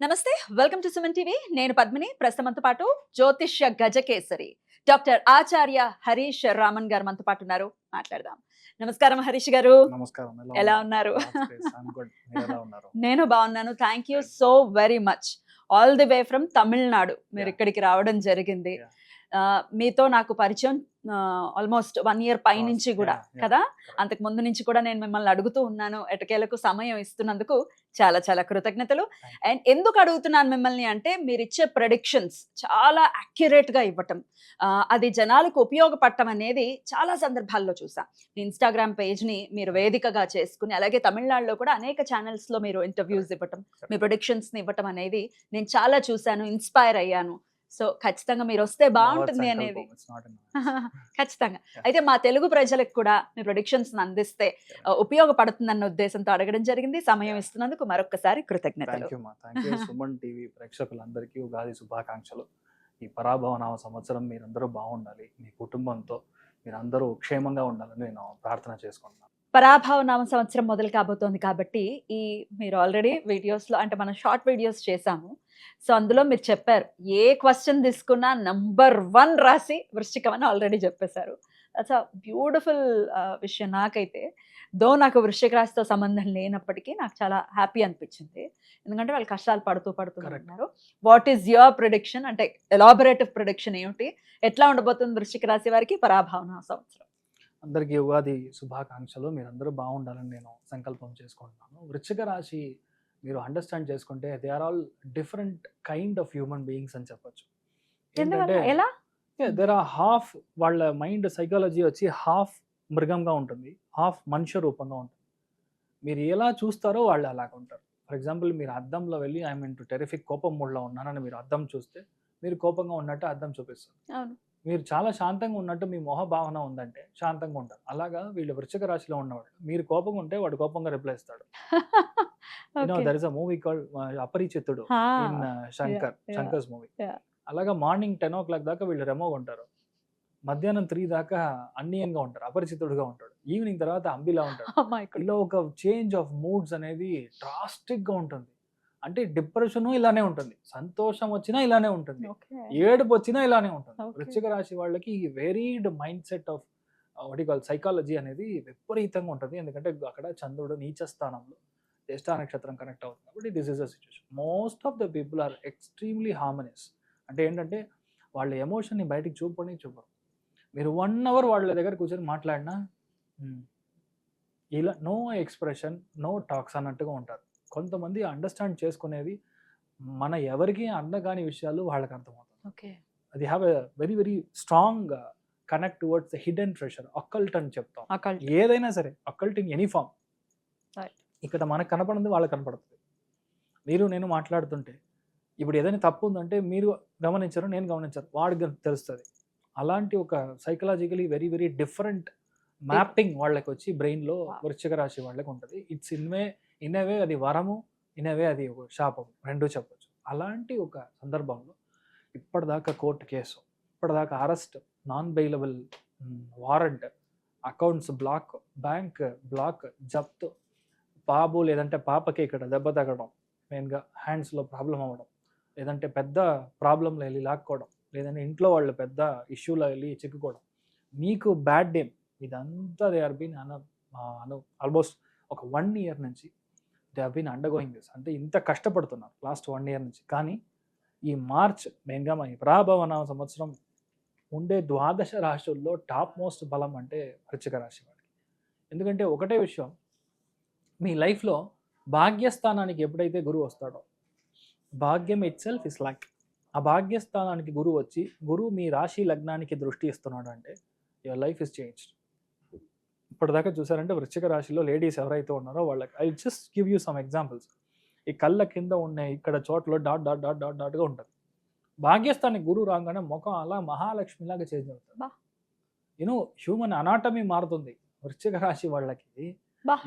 నమస్తే. Welcome to Suman TV. నేను పద్మిని. ప్రస్తుతం మనతో పాటు జ్యోతిష్య గజకేసరి డాక్టర్ ఆచార్య హరీష్ రామన్ గారు మనతో పాటు ఉన్నారు. మాట్లాడదాం. నమస్కారం హరీష్ గారు. నమస్కారం. ఎలా ఉన్నారు? నేను బాగున్నాను. Thank you so very much. All the way from Tamil Nadu మీరు ఇక్కడికి రావడం జరిగింది. మీతో నాకు పరిచయం ఆల్మోస్ట్ 1 year పైనుంచి కూడా కదా. అంతకు ముందు నుంచి కూడా నేను మిమ్మల్ని అడుగుతూ ఉన్నాను. ఎటకేలకు సమయం ఇస్తున్నందుకు చాలా చాలా కృతజ్ఞతలు. అండ్ ఎందుకు అడుగుతున్నాను మిమ్మల్ని అంటే, మీరు ఇచ్చే ప్రెడిక్షన్స్ చాలా అక్యురేట్ గా ఇవ్వటం, అది జనాలకు ఉపయోగపడటం అనేది చాలా సందర్భాల్లో చూసా. ఇన్స్టాగ్రామ్ పేజ్ ని మీరు వేదికగా చేసుకుని, అలాగే తమిళనాడులో కూడా అనేక ఛానల్స్ లో మీరు ఇంటర్వ్యూస్ ఇవ్వటం, మీ ప్రొడిక్షన్స్ ని ఇవ్వటం అనేది నేను చాలా చూశాను, ఇన్స్పైర్ అయ్యాను. సో ఖచ్చితంగా మీరు వస్తే బాగుంటుంది అనేది ఖచ్చితంగా. అయితే మా తెలుగు ప్రజలకు కూడా మీ ప్రొడిక్షన్స్ అందిస్తే ఉపయోగపడుతుందన్న ఉద్దేశంతో అడగడం జరిగింది. సమయం ఇస్తున్నందుకు మరొకసారి కృతజ్ఞతలు. సుమన్ టీవీ ప్రేక్షకులందరికీ ఉగాది శుభాకాంక్షలు. ఈ పరాభవనామ సంవత్సరం మీరందరూ బాగుండాలి, మీ కుటుంబంతో మీరందరూ క్షేమంగా ఉండాలని నేను ప్రార్థన చేసుకుంటున్నాను. పరాభవనామ సంవత్సరం మొదలు కాబోతోంది కాబట్టి, మీరు ఆల్రెడీ వీడియోస్లో అంటే మనం షార్ట్ వీడియోస్ చేశాము. సో అందులో మీరు చెప్పారు, ఏ క్వశ్చన్ తీసుకున్నా నంబర్ 1 రాశి వృశ్చికం అని ఆల్రెడీ చెప్పేశారు. దట్స్ అ బ్యూటిఫుల్ విషయం. నాకైతే నాకు వృశ్చిక రాశితో సంబంధం లేనప్పటికీ నాకు చాలా హ్యాపీ అనిపించింది. ఎందుకంటే వాళ్ళు కష్టాలు పడుతూ ఉన్నారు. What is your prediction? అంటే ఎలాబొరేటివ్ ప్రిడిక్షన్ ఏమిటి? ఎట్లా ఉండబోతుంది వృశ్చిక రాశి వారికి పరాభవన సంవత్సరం? అందరికీ ఉగాది శుభాకాంక్షలు. మీరందరూ బాగుండాలని నేను సంకల్పం చేసుకుంటున్నాను. వృశ్చిక రాశి మీరు అండర్స్టాండ్ చేసుకుంటే they are all different kind of human beings అని చెప్పొచ్చు. దేర్ ఆర్ హాఫ్ వాళ్ళ మైండ్ సైకాలజీ వచ్చి హాఫ్ మృగంగా ఉంటుంది, హాఫ్ మనుష్య రూపంగా ఉంటుంది. మీరు ఎలా చూస్తారో వాళ్ళు అలాగ ఉంటారు. ఫర్ ఎగ్జాంపుల్, మీరు అద్దంలో వెళ్ళి ఐ మీన్ టు టెరిఫిక్ కోపం మూడ్లో ఉన్నానని మీరు అద్దం చూస్తే మీరు కోపంగా ఉన్నట్టు అద్దం చూపిస్తుంది. మీరు చాలా శాంతంగా ఉన్నట్టు మీ మొహ భావన ఉందంటే శాంతంగా ఉంటారు. అలాగా వీళ్ళు వృశ్చిక రాశిలో ఉన్నవాళ్ళు, మీరు కోపంగా ఉంటే వాడు కోపంగా రిప్లై ఇస్తాడు. There is a movie called Aparichitudu in Shankar's movie. అలాగా మార్నింగ్ 10 o'clock దాకా వీళ్ళు రెమోగా ఉంటారు, మధ్యాహ్నం 3 దాకా అన్నియంగా ఉంటారు, అపరిచితుడుగా ఉంటాడు, ఈవినింగ్ తర్వాత అంబిలా ఉంటాడు. ఇలా ఒక చేంజ్ ఆఫ్ మూడ్స్ అనేది డ్రాస్టిక్ గా ఉంటుంది. అంటే డిప్రెషన్ ఇలానే ఉంటుంది, సంతోషం వచ్చినా ఇలానే ఉంటుంది, ఏడుపు వచ్చినా ఇలానే ఉంటుంది. వృశ్చిక రాశి వాళ్ళకి varied mind set of psychology అనేది విపరీతంగా ఉంటుంది. ఎందుకంటే అక్కడ చంద్రుడు నీచ స్థానంలో జ్యేష్ఠ నక్షత్రం కనెక్ట్ అవుతుంది కాబట్టి this is a situation. Most of the people are extremely harmonious. అంటే ఏంటంటే వాళ్ళ ఎమోషన్ని బయటికి చూపరు. మీరు 1 hour వాళ్ళ దగ్గర కూర్చొని మాట్లాడినా ఇలా నో ఎక్స్ప్రెషన్, నో టాక్స్ అన్నట్టుగా ఉంటారు. కొంతమంది అండర్స్టాండ్ చేసుకునేది మన ఎవరికి అందగాని విషయాలు వాళ్ళకి అర్థమవుతుంది. అది have a very very strong connect towards the hidden treasure, occult అని చెప్తాం. ఏదైనా సరే అకల్ట్ ఇన్ ఎనీ ఫామ్. ఇక్కడ మనకు కనపడింది వాళ్ళకి కనపడుతుంది. మీరు నేను మాట్లాడుతుంటే ఇప్పుడు ఏదైనా తప్పు ఉందంటే మీరు గమనించారు, నేను గమనించారు, వాడికి తెలుస్తుంది. అలాంటి ఒక psychologically very very different mapping వాళ్ళకి వచ్చి బ్రెయిన్లో వృశ్చిక రాశి వాళ్ళకి ఉంటుంది. ఇట్స్ ఇన్వే అది వరము, ఇన్వే అది ఒక శాపం, రెండూ చెప్పచ్చు. అలాంటి ఒక సందర్భంలో ఇప్పటిదాకా కోర్టు కేసు, ఇప్పటిదాకా arrest, non bailable warrant, accounts block, bank block, జప్తు, బాబు లేదంటే పాపకి ఇక్కడ దెబ్బ తగ్గడం, మెయిన్గా హ్యాండ్స్లో ప్రాబ్లం అవ్వడం, లేదంటే పెద్ద ప్రాబ్లంలో వెళ్ళి లాక్కోవడం, లేదంటే ఇంట్లో వాళ్ళు పెద్ద ఇష్యూలో వెళ్ళి చిక్కుకోవడం, మీకు బ్యాడ్ నేమ్, ఇదంతా దే ఆర్ బీన్ ఆల్మోస్ట్ ఒక 1 year నుంచి they have been undergoing this. అంటే ఇంత కష్టపడుతున్నారు లాస్ట్ 1 year నుంచి. కానీ ఈ మార్చ్ మెయిన్గా ఈ పరాభవన సంవత్సరం ఉండే 12 రాశుల్లో టాప్ మోస్ట్ బలం అంటే వృశ్చిక రాశి వాడికి. ఎందుకంటే ఒకటే విషయం, మీ లైఫ్లో భాగ్యస్థానానికి ఎప్పుడైతే గురువు వస్తాడో, భాగ్యం ఇట్ సెల్ఫ్ ఇస్ లక్. ఆ భాగ్యస్థానానికి గురువు వచ్చి, గురువు మీ రాశి లగ్నానికి దృష్టి ఇస్తున్నాడు అంటే యువర్ లైఫ్ ఇస్ చేంజ్డ్. ఇప్పటిదాకా చూసారంటే వృశ్చిక రాశిలో లేడీస్ ఎవరైతే ఉన్నారో వాళ్ళకి I just give you some examples. ఈ కళ్ళ కింద ఉన్న ఇక్కడ చోట్ల డాట్ డాట్ డాట్ డాట్ డాట్గా ఉంటుంది. భాగ్యస్థానానికి గురువు రాగానే ముఖం అలా మహాలక్ష్మిలాగా చేంజ్ అవుతుంది. యూనో హ్యూమన్ అనాటమీ మారుతుంది వృశ్చిక రాశి వాళ్ళకి.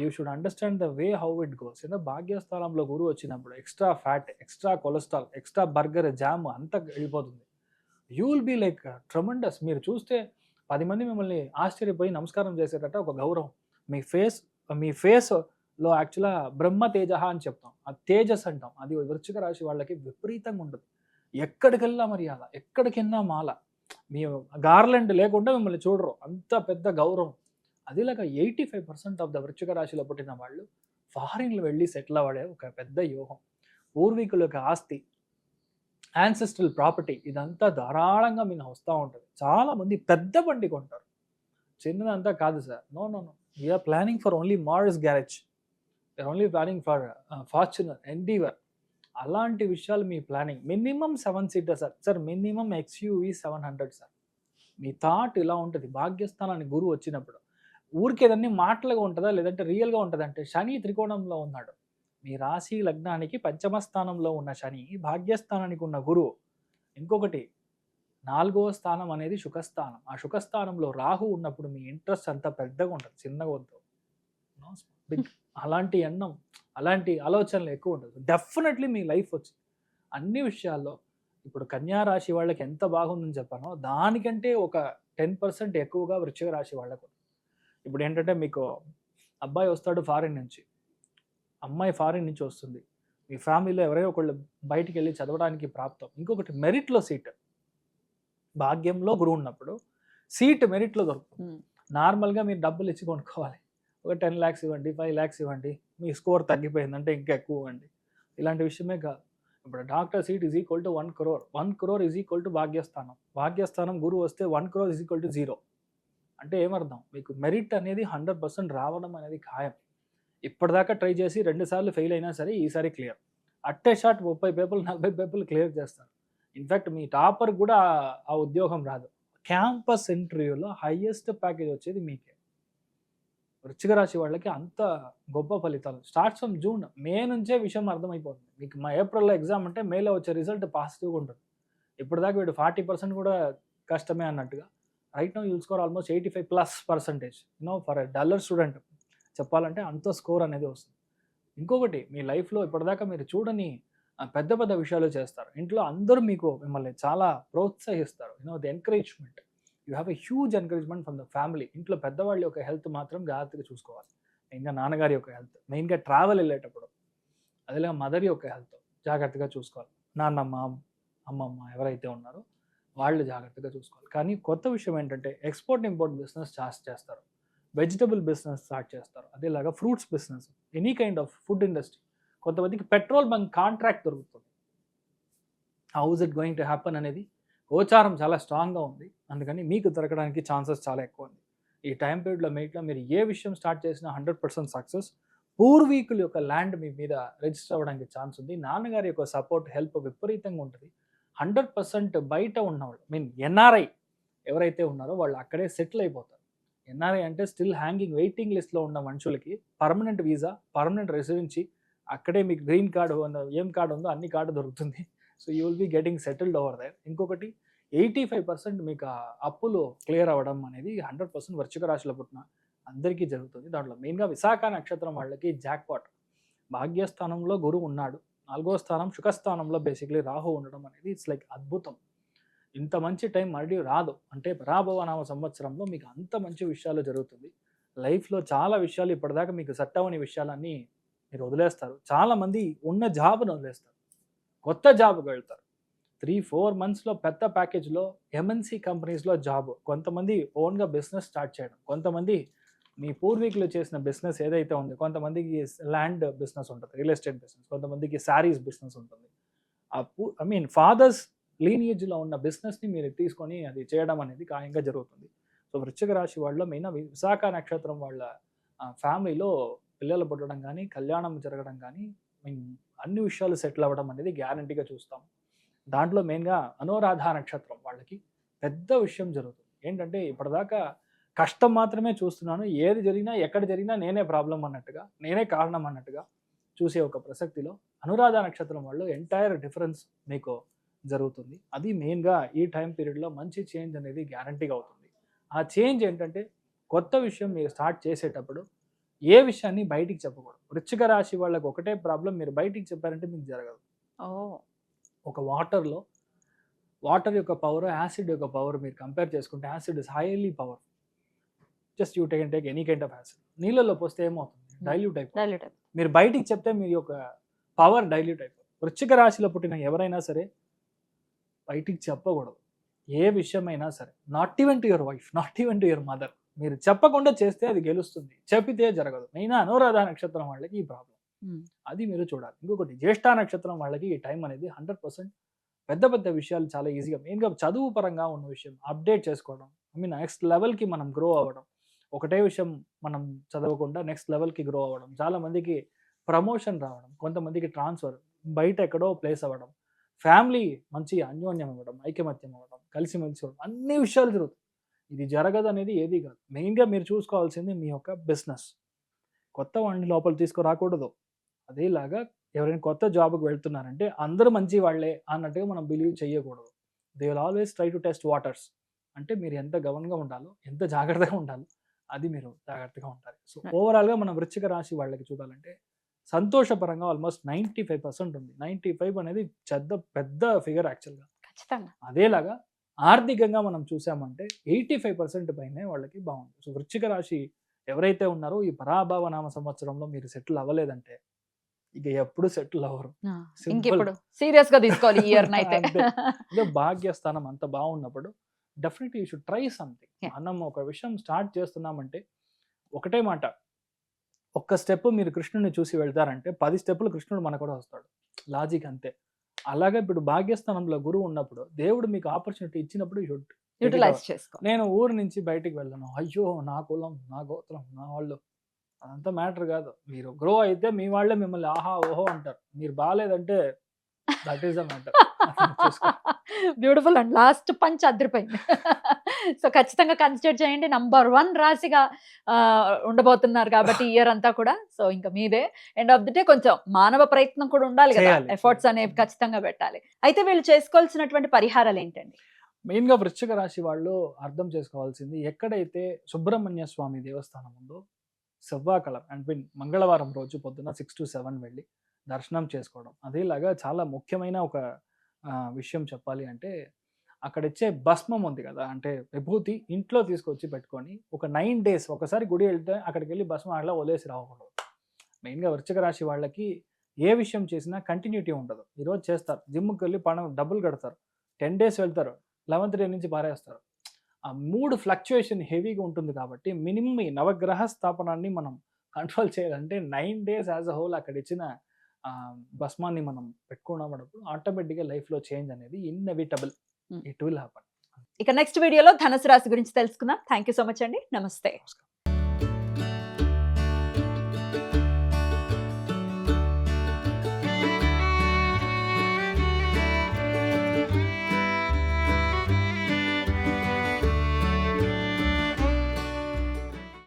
You should understand the way how it goes. భాగ్యస్థానంలో గురువు వచ్చినప్పుడు extra fat, extra cholesterol, extra burger, jam అంతా వెళ్ళిపోతుంది. You will be like tremendous. మీరు చూస్తే 10 మంది మిమ్మల్ని ఆశ్చర్యపోయి నమస్కారం చేసేటట్టు ఒక గౌరవం. మీ ఫేస్ లో యాక్చువల్గా బ్రహ్మ తేజ అని చెప్తాం, ఆ తేజస్ అంటాం, అది వృశ్చిక రాశి వాళ్ళకి విపరీతంగా ఉంటుంది. ఎక్కడికెళ్ళా మర్యాద, ఎక్కడికెళ్ళినా మాల, మీ గార్లెండ్ లేకుండా మిమ్మల్ని చూడరు, అంత పెద్ద గౌరవం. అదిలాగా 85% ఆఫ్ ద వృశ్చిక రాశిలో పుట్టిన వాళ్ళు ఫారిన్లు వెళ్ళి సెటిల్ అవ్వడే ఒక పెద్ద యోగం. పూర్వీకుల యొక్క ఆస్తి, యాన్సెస్ట్రల్ ప్రాపర్టీ, ఇదంతా ధారాళంగా మీకు వస్తూ ఉంటుంది. చాలామంది పెద్ద బండి కొంటారు, చిన్నదంతా కాదు sir. No no no, we are planning for only Mars garage, we are only planning for Fortuner, Endeavour, అలాంటి విషయాలు మీ ప్లానింగ్. Minimum 7 seater sir. Sir minimum XUV 700 sir. మీ థాట్ ఇలా ఉంటుంది. భాగ్యస్థానాన్ని గురువు వచ్చినప్పుడు ఊరికేదన్నీ మాటలుగా ఉంటుందా లేదంటే రియల్గా ఉంటుంది అంటే, శని త్రికోణంలో ఉన్నాడు, మీ రాశి లగ్నానికి పంచమ స్థానంలో ఉన్న శని, భాగ్యస్థానానికి ఉన్న గురువు. ఇంకొకటి 4వ స్థానం అనేది సుఖస్థానం, ఆ సుఖస్థానంలో రాహు ఉన్నప్పుడు మీ ఇంట్రెస్ట్ అంతా పెద్దగా ఉంటుంది, చిన్నగా వద్దు, బిగ్. అలాంటి ఎన్నం, అలాంటి ఆలోచనలు ఎక్కువ ఉంటుంది. డెఫినెట్లీ మీ లైఫ్ వచ్చింది అన్ని విషయాల్లో. ఇప్పుడు కన్యా రాశి వాళ్ళకి ఎంత బాగుందని చెప్పానో దానికంటే ఒక 10% ఎక్కువగా వృశ్చిక రాశి వాళ్ళకు. ఇప్పుడు ఏంటంటే మీకు అబ్బాయి వస్తాడు ఫారిన్ నుంచి, అమ్మాయి ఫారిన్ నుంచి వస్తుంది, మీ ఫ్యామిలీలో ఎవరైనా ఒకళ్ళు బయటికి వెళ్ళి చదవడానికి ప్రాప్తం. ఇంకొకటి మెరిట్లో సీట్, భాగ్యంలో గురువు ఉన్నప్పుడు సీట్ మెరిట్లో దొరుకుతుంది. నార్మల్గా మీరు డబ్బులు ఇచ్చి కొనుక్కోవాలి, ఒక 10 lakhs ఇవ్వండి, 5 lakhs ఇవ్వండి, మీ స్కోర్ తగ్గిపోయిందంటే ఇంకా ఎక్కువ ఇవ్వండి, ఇలాంటి విషయమే కాదు. ఇప్పుడు doctor seat is equal to 1 crore, 1 crore is equal to భాగ్యస్థానం, భాగ్యస్థానం గురువు వస్తే 1 crore ఈజ్ ఈక్వల్ టు 0. అంటే ఏమర్థం, మీకు మెరిట్ అనేది 100% రావడం అనేది ఖాయం. ఇప్పటిదాకా ట్రై చేసి 2 సార్లు ఫెయిల్ అయినా సరే ఈసారి క్లియర్. అట్టే షాట్ 30 పేపర్లు 40 పేపర్లు క్లియర్ చేస్తారు. ఇన్ఫ్యాక్ట్ మీ టాపర్ కూడా ఆ ఉద్యోగం రాదు. క్యాంపస్ ఇంటర్వ్యూలో హైయెస్ట్ ప్యాకేజ్ వచ్చేది మీకే. వృశ్చిక రాశి వాళ్ళకి అంత గొప్ప ఫలితాలు. స్టార్ట్స్ ఫ్రమ్ జూన్, మే నుంచే విషయం అర్థమైపోతుంది మీకు. మా ఏప్రిల్లో ఎగ్జామ్ అంటే మేలో వచ్చే రిజల్ట్ పాజిటివ్గా ఉంటుంది. ఇప్పటిదాకా వీడు 40% కూడా కష్టమే అన్నట్టుగా, right now you'll score almost 85+%. For a duller student చెప్పాలంటే అంత స్కోర్ అనేది వస్తుంది. ఇంకొకటి, మీ లైఫ్లో ఇప్పటిదాకా మీరు చూడని పెద్ద పెద్ద విషయాలు చేస్తారు. ఇంట్లో అందరూ మిమ్మల్ని చాలా ప్రోత్సహిస్తారు. The encouragement, you have a huge encouragement from the family. ఇంట్లో పెద్దవాళ్ళ యొక్క హెల్త్ మాత్రం జాగ్రత్తగా చూసుకోవాలి. మెయిన్గా నాన్నగారి యొక్క హెల్త్, మెయిన్గా ట్రావెల్ వెళ్ళేటప్పుడు, అదేలా మదర్ యొక్క హెల్త్ జాగ్రత్తగా చూసుకోవాలి. నాన్నమ్మ, అమ్మమ్మ ఎవరైతే ఉన్నారో వాళ్ళు జాగ్రత్తగా చూసుకోవాలి. కానీ కొత్త విషయం ఏంటంటే, ఎక్స్పోర్ట్ ఇంపోర్ట్ బిజినెస్ చేస్తారు, వెజిటబుల్ బిజినెస్ స్టార్ట్ చేస్తారు, అదేలాగా fruits business, any kind of food industry. కొంతమందికి పెట్రోల్ బంక్ కాంట్రాక్ట్ దొరుకుతుంది. How is it going to happen అనేది గోచారం చాలా స్ట్రాంగ్గా ఉంది. అందుకని మీకు దొరకడానికి ఛాన్సెస్ చాలా ఎక్కువ ఉంది. ఈ టైం పీరియడ్లో మీరు ఏ విషయం స్టార్ట్ చేసినా 100% సక్సెస్. పూర్వీకుల యొక్క ల్యాండ్ మీ మీద రిజిస్టర్ అవ్వడానికి ఛాన్స్ ఉంది. నాన్నగారి యొక్క సపోర్ట్, హెల్ప్ విపరీతంగా ఉంటుంది. 100% బయట ఉన్నవాళ్ళు, ఎన్ఆర్ఐ ఎవరైతే ఉన్నారో వాళ్ళు అక్కడే సెటిల్ అయిపోతారు. ఎన్ఆర్ఐ అంటే స్టిల్ హ్యాంగింగ్ వెయిటింగ్ లిస్ట్లో ఉన్న మనుషులకి పర్మనెంట్ వీసా, పర్మనెంట్ రెసిడెన్సీ, అక్కడే మీకు గ్రీన్ కార్డు, ఏం కార్డు ఉందో అన్ని కార్డు దొరుకుతుంది. So you will be getting settled over there. ఇంకొకటి, 85% మీకు అప్పులు క్లియర్ అవ్వడం అనేది 100% వృశ్చిక రాశిలో పుట్టిన అందరికీ జరుగుతుంది. దాంట్లో మెయిన్గా విశాఖ నక్షత్రం వాళ్ళకి జాక్పాట్. భాగ్యస్థానంలో గురువు ఉన్నాడు, 4వ స్థానం సుఖస్థానంలో బేసిక్లీ రాహు ఉండడం అనేది ఇట్స్ లైక్ అద్భుతం. ఇంత మంచి టైం మళ్ళీ రాదు. అంటే పరాభవనామ సంవత్సరంలో మీకు అంత మంచి విషయాలు జరుగుతుంది. లైఫ్లో చాలా విషయాలు ఇప్పటిదాకా మీకు సెట్ అవ్వని విషయాలన్నీ మీరు వదిలేస్తారు. చాలామంది ఉన్న జాబ్ను వదిలేస్తారు, కొత్త జాబ్కి వెళ్తారు. 3-4 monthsలో పెద్ద ప్యాకేజ్లో ఎంఎన్సీ కంపెనీస్లో జాబ్. కొంతమంది ఓన్గా బిజినెస్ స్టార్ట్ చేయడం, కొంతమంది మీ పూర్వీకులు చేసిన బిజినెస్ ఏదైతే ఉందో, కొంతమందికి ల్యాండ్ బిజినెస్ ఉంటుంది, రియల్ ఎస్టేట్ బిజినెస్, కొంతమందికి శారీస్ బిజినెస్ ఉంటుంది. ఫాదర్స్ లీనియేజ్లో ఉన్న బిజినెస్ని మీరు తీసుకొని అది చేయడం అనేది ఖాయంగా జరుగుతుంది. సో వృశ్చిక రాశి వాళ్ళలో మెయిన్ విశాఖ నక్షత్రం వాళ్ళ ఫ్యామిలీలో పిల్లలు పుట్టడం కానీ, కళ్యాణం జరగడం కానీ, అన్ని విషయాలు సెటిల్ అవ్వడం అనేది గ్యారంటీగా చూస్తాం. దాంట్లో మెయిన్గా అనురాధ నక్షత్రం వాళ్ళకి పెద్ద విషయం జరుగుతుంది. ఏంటంటే ఇప్పటిదాకా కష్టం మాత్రమే చూస్తున్నాను, ఏది జరిగినా ఎక్కడ జరిగినా నేనే ప్రాబ్లం అన్నట్టుగా, నేనే కారణం అన్నట్టుగా చూసే ఒక ప్రసక్తిలో అనురాధ నక్షత్రం వాళ్ళు ఎంటైర్ డిఫరెన్స్ మీకు జరుగుతుంది. అది మెయిన్గా ఈ టైం పీరియడ్లో మంచి చేంజ్ అనేది గ్యారంటీగా అవుతుంది. ఆ చేంజ్ ఏంటంటే, కొత్త విషయం మీరు స్టార్ట్ చేసేటప్పుడు ఏ విషయాన్ని బయటికి చెప్పకూడదు. వృశ్చిక రాశి వాళ్ళకి ఒకటే ప్రాబ్లం, మీరు బయటికి చెప్పారంటే మీకు జరగదు. ఒక వాటర్ యొక్క పవర్, యాసిడ్ యొక్క పవర్ మీరు కంపేర్ చేసుకుంటే, acid is highly power. Just you take any kind of acid. నీళ్ళలో పోస్తే ఏమవుతుంది, డైల్యూట్ అయిపోతుంది. డైల్యూట్ మీరు బయటికి చెప్తే మీ యొక్క పవర్ డైల్యూట్ అయిపోతుంది. వృశ్చిక రాశిలో పుట్టిన ఎవరైనా సరే బయటికి చెప్పకూడదు. ఏ విషయమైనా సరే, not even to your wife, not even to your mother. మీరు చెప్పకుండా చేస్తే అది గెలుస్తుంది, చెప్పితే జరగదు. మెయిన్ అనురాధ నక్షత్రం వాళ్ళకి ఈ ప్రాబ్లం, అది మీరు చూడాలి. ఇంకొకటి జ్యేష్ఠ నక్షత్రం వాళ్ళకి ఈ టైం అనేది 100% పెద్ద పెద్ద విషయాలు చాలా ఈజీగా, మెయిన్గా చదువు పరంగా ఉన్న విషయం అప్డేట్ చేసుకోవడం, నెక్స్ట్ లెవెల్కి మనం గ్రో అవ్వడం. ఒకటే విషయం మనం చదవకుండా నెక్స్ట్ లెవెల్కి గ్రో అవ్వడం. చాలా మందికి ప్రమోషన్ రావడం, కొంతమందికి ట్రాన్స్ఫర్, బయట ఎక్కడో ప్లేస్ అవ్వడం, ఫ్యామిలీ మంచి అన్యోన్యం అవ్వడం, ఐకమత్యం అవ్వడం, కలిసిమెలిసి అవ్వడం, అన్ని విషయాలు జరుగుతాయి. ఇది జరగదు అనేది ఏది కాదు. మెయిన్గా మీరు చూసుకోవాల్సింది మీ యొక్క బిజినెస్. కొత్త వాడిని లోపల తీసుకురాకూడదు. అదేలాగా ఎవరైనా కొత్త జాబ్కి వెళ్తున్నారంటే అందరూ మంచి వాళ్ళే అన్నట్టుగా మనం బిలీవ్ చేయకూడదు. They will always try to test waters. అంటే మీరు ఎంత గమనంగా ఉండాలో, ఎంత జాగ్రత్తగా ఉండాలో అది మీరు జాగ్రత్తగా ఉంటారు. సో ఓవరాల్గా మనం వృశ్చిక రాశి వాళ్ళకి చూడాలంటే సంతోషపరంగా ఆల్మోస్ట్ 95% ఉంది. 95 అనేది పెద్ద ఫిగర్ యాక్చువల్గా. అదేలాగా ఆర్థికంగా మనం చూసామంటే 85% పైనే వాళ్ళకి బాగుంది. సో వృశ్చిక రాశి ఎవరైతే ఉన్నారో ఈ పరాభవ నామ సంవత్సరంలో మీరు సెటిల్ అవ్వలేదంటే ఇక ఎప్పుడు సెటిల్ అవ్వరు. సీరియస్ గా తీసుకోవాలి ఈ ఇయర్ అయితే. భాగ్యస్థానం అంత బాగున్నప్పుడు definitely you should try something. మనం ఒక విషయం స్టార్ట్ చేస్తున్నామంటే ఒకటే మాట, ఒక్క స్టెప్ మీరు కృష్ణుడిని చూసి వెళ్తారంటే 10 స్టెప్పులు కృష్ణుడు మన కూడా వస్తాడు. లాజిక్ అంతే. అలాగే ఇప్పుడు భాగ్యస్థానంలో గురువు ఉన్నప్పుడు దేవుడు మీకు ఆపర్చునిటీ ఇచ్చినప్పుడు యూ షుడ్ యూటిలైజ్ చేసుకో. నేను ఊరు నుంచి బయటికి వెళ్ళను, అయ్యో నా కులం, నా గోత్రం, నా వాళ్ళు, అదంతా మ్యాటర్ కాదు. మీరు గ్రో అయితే మీ వాళ్ళే మిమ్మల్ని ఆహా ఓహో అంటారు. మీరు బాగాలేదంటే that is the matter. Beautiful and last punch అదిరిపోయింది. సో ఖచ్చితంగా కన్సిడర్ చేయండి. నంబర్ 1 రాశిగా ఉండబోతున్నారు కాబట్టి ఇయర్ అంతా కూడా. సో ఇంకా మీదే. ఎండ్ ఆఫ్ ది డే కొంచెం మానవ ప్రయత్నం కూడా ఉండాలి కదా, ఎఫర్ట్స్ అనేవి ఖచ్చితంగా పెట్టాలి. అయితే వీళ్ళు చేసుకోవాల్సినటువంటి పరిహారాలు ఏంటండి? మెయిన్గా వృశ్చిక రాశి వాళ్ళు అర్థం చేసుకోవాల్సింది, ఎక్కడైతే సుబ్రహ్మణ్య స్వామి దేవస్థానం ఉందో సెవ్వాకళ అండ్ మంగళవారం రోజు పొద్దున 6 to 7 వెళ్ళి దర్శనం చేసుకోవడం. అదేలాగా చాలా ముఖ్యమైన ఒక విషయం చెప్పాలి అంటే, అక్కడ ఇచ్చే భస్మం ఉంది కదా, అంటే విభూతి ఇంట్లో తీసుకొచ్చి పెట్టుకొని ఒక 9 days ఒకసారి గుడి వెళ్తే అక్కడికి వెళ్ళి భస్మం అట్లా వదిలేసి రావకూడదు. మెయిన్గా వృశ్చిక రాశి వాళ్ళకి ఏ విషయం చేసినా కంటిన్యూటీ ఉండదు. ఈరోజు చేస్తారు, జిమ్కి వెళ్ళి డబ్బులు కడతారు, 10 days వెళ్తారు, 11th day నుంచి పారేస్తారు. ఆ మూడ్ ఫ్లక్చుయేషన్ హెవీగా ఉంటుంది కాబట్టి మినిమం ఈ నవగ్రహ స్థాపనాన్ని మనం కంట్రోల్ చేయాలంటే 9 days యాజ్ అ హోల్ అక్కడ ఇచ్చిన భస్మాన్ని మనం పెట్టుకున్నప్పుడు ఆటోమేటిక్గా లైఫ్లో చేంజ్ అనేది ఇన్ఎవిటబుల్, ఇట్ విల్ హ్యాపన్. ఇక నెక్స్ట్ వీడియోలో ధనుసు రాశి గురించి తెలుసుకుందాం. థ్యాంక్ యూ సో మచ్ అండి. నమస్తే.